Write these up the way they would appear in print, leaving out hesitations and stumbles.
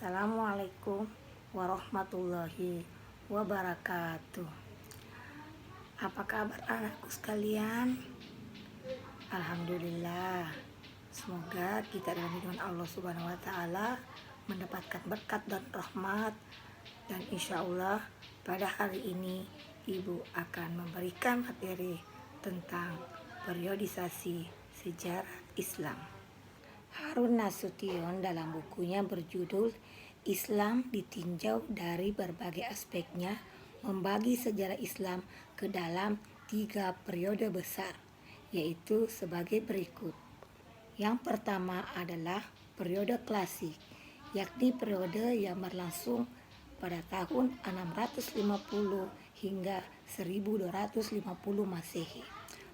Assalamualaikum warahmatullahi wabarakatuh. Apa kabar anakku sekalian? Alhamdulillah. Semoga kita dalam lindungan Allah Subhanahu wa taala mendapatkan berkat dan rahmat, dan insya Allah pada hari ini Ibu akan memberikan materi tentang periodisasi sejarah Islam. Harun Nasution dalam bukunya berjudul Islam Ditinjau dari Berbagai Aspeknya membagi sejarah Islam ke dalam 3 periode besar, yaitu sebagai berikut. Yang pertama adalah periode klasik, yakni periode yang berlangsung pada tahun 650 hingga 1250 Masehi.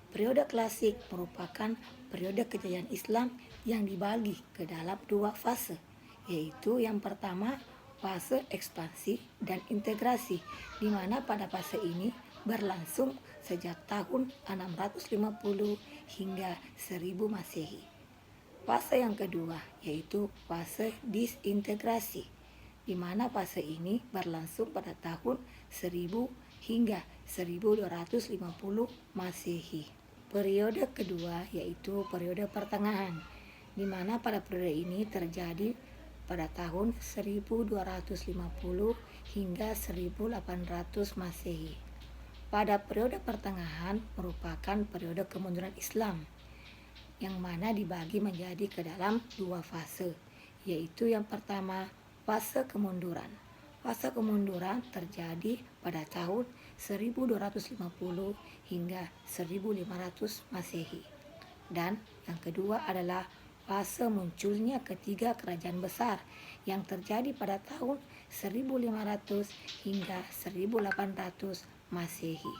Periode klasik merupakan periode kejayaan Islam yang dibagi ke dalam 2 fase, yaitu yang pertama fase ekspansi dan integrasi, di mana pada fase ini berlangsung sejak tahun 650 hingga 1000 Masehi. Fase yang kedua yaitu fase disintegrasi, di mana fase ini berlangsung pada tahun 1000 hingga 1250 Masehi. Periode kedua yaitu periode pertengahan, di mana pada periode ini terjadi pada tahun 1250 hingga 1800 Masehi. Pada periode pertengahan merupakan periode kemunduran Islam, yang mana dibagi menjadi ke dalam 2 fase, yaitu yang pertama fase kemunduran. Fase kemunduran terjadi pada tahun 1250 hingga 1500 Masehi. Dan yang kedua adalah fase munculnya ketiga kerajaan besar yang terjadi pada tahun 1500 hingga 1800 Masehi,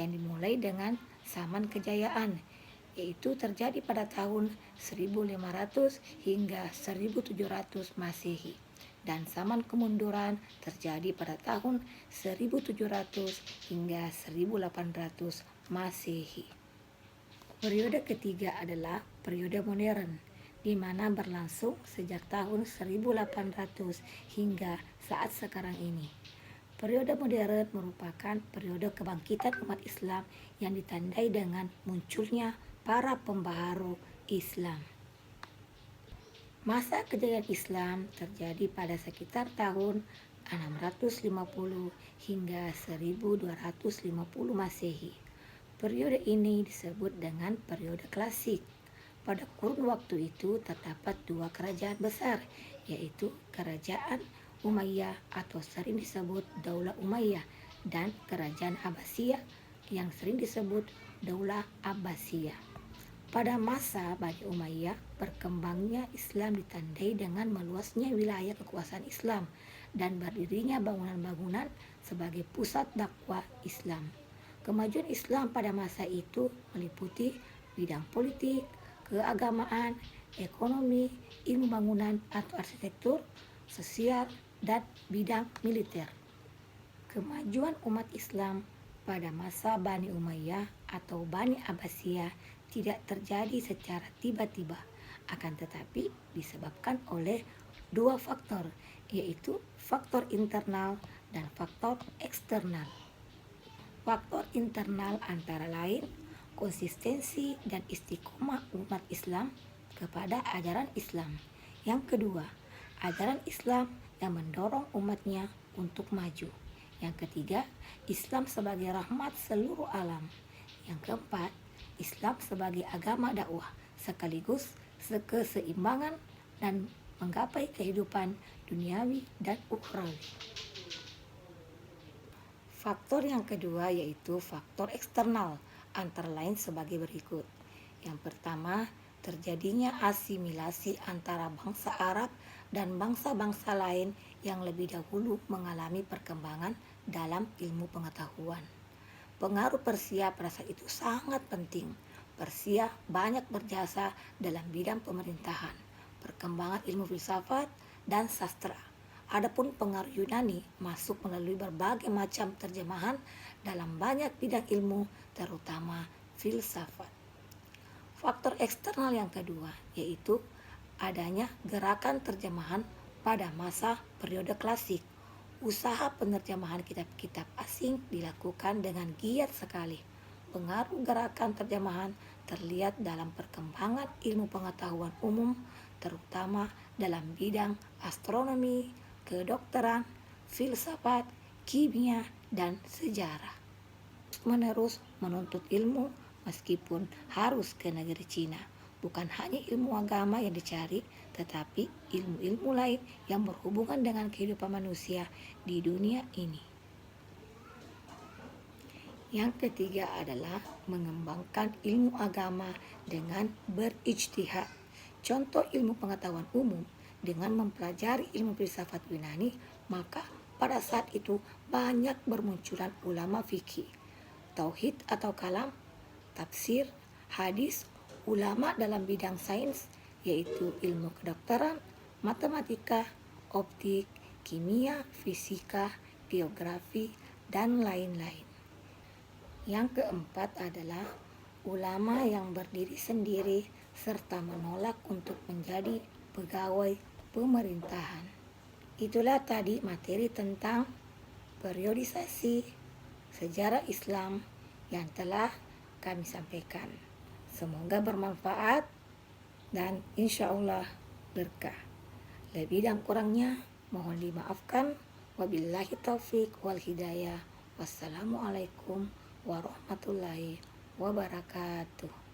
yang dimulai dengan zaman kejayaan, yaitu terjadi pada tahun 1500 hingga 1700 Masehi. Dan zaman kemunduran terjadi pada tahun 1700 hingga 1800 Masehi. Periode ketiga adalah periode modern, di mana berlangsung sejak tahun 1800 hingga saat sekarang ini. Periode modern merupakan periode kebangkitan umat Islam yang ditandai dengan munculnya para pembaharu Islam. Masa kejayaan Islam terjadi pada sekitar tahun 650 hingga 1250 Masehi. Periode ini disebut dengan periode klasik. Pada kurun waktu itu terdapat 2 kerajaan besar, yaitu Kerajaan Umayyah atau sering disebut Daulah Umayyah, dan Kerajaan Abbasiyah yang sering disebut Daulah Abbasiyah. Pada masa Bani Umayyah, berkembangnya Islam ditandai dengan meluasnya wilayah kekuasaan Islam dan berdirinya bangunan-bangunan sebagai pusat dakwah Islam. Kemajuan Islam pada masa itu meliputi bidang politik, keagamaan, ekonomi, ilmu bangunan atau arsitektur, sosial, dan bidang militer. Kemajuan umat Islam pada masa Bani Umayyah atau Bani Abbasiyah tidak terjadi secara tiba-tiba, akan tetapi disebabkan oleh 2 faktor, yaitu faktor internal dan faktor eksternal. Faktor internal antara lain konsistensi dan istiqomah umat Islam kepada ajaran Islam. Yang kedua, ajaran Islam yang mendorong umatnya untuk maju. Yang ketiga, Islam sebagai rahmat seluruh alam. Yang keempat, Islam sebagai agama dakwah sekaligus keseimbangan dan menggapai kehidupan duniawi dan ukhrawi. Faktor yang kedua yaitu faktor eksternal, antara lain sebagai berikut. Yang pertama, terjadinya asimilasi antara bangsa Arab dan bangsa-bangsa lain yang lebih dahulu mengalami perkembangan dalam ilmu pengetahuan. Pengaruh Persia pada saat itu sangat penting. Persia banyak berjasa dalam bidang pemerintahan, perkembangan ilmu filsafat, dan sastra. Adapun pengaruh Yunani masuk melalui berbagai macam terjemahan dalam banyak bidang ilmu, terutama filsafat. Faktor eksternal yang kedua yaitu adanya gerakan terjemahan Pada masa periode klasik, usaha penerjemahan kitab-kitab asing dilakukan dengan giat sekali. Pengaruh gerakan terjemahan terlihat dalam perkembangan ilmu pengetahuan umum, terutama dalam bidang astronomi, kedokteran, filsafat, kimia, dan sejarah. Menerus menuntut ilmu meskipun harus ke negeri Cina. Bukan hanya ilmu agama yang dicari, tetapi ilmu-ilmu lain yang berhubungan dengan kehidupan manusia di dunia ini. Yang ketiga adalah mengembangkan ilmu agama dengan berijtihad. Contoh ilmu pengetahuan umum dengan mempelajari ilmu filsafat Yunani, maka pada saat itu banyak bermunculan ulama fikih, tauhid atau kalam, tafsir, hadis, ulama dalam bidang sains yaitu ilmu kedokteran, matematika, optik, kimia, fisika, geografi, dan lain-lain. Yang keempat adalah ulama yang berdiri sendiri serta menolak untuk menjadi pegawai pemerintahan. Itulah tadi materi tentang periodisasi sejarah Islam yang telah kami sampaikan. Semoga bermanfaat dan insya Allah berkah. Lebih dan kurangnya mohon dimaafkan. Wabillahi taufik wal hidayah. Wassalamualaikum warahmatullahi wabarakatuh.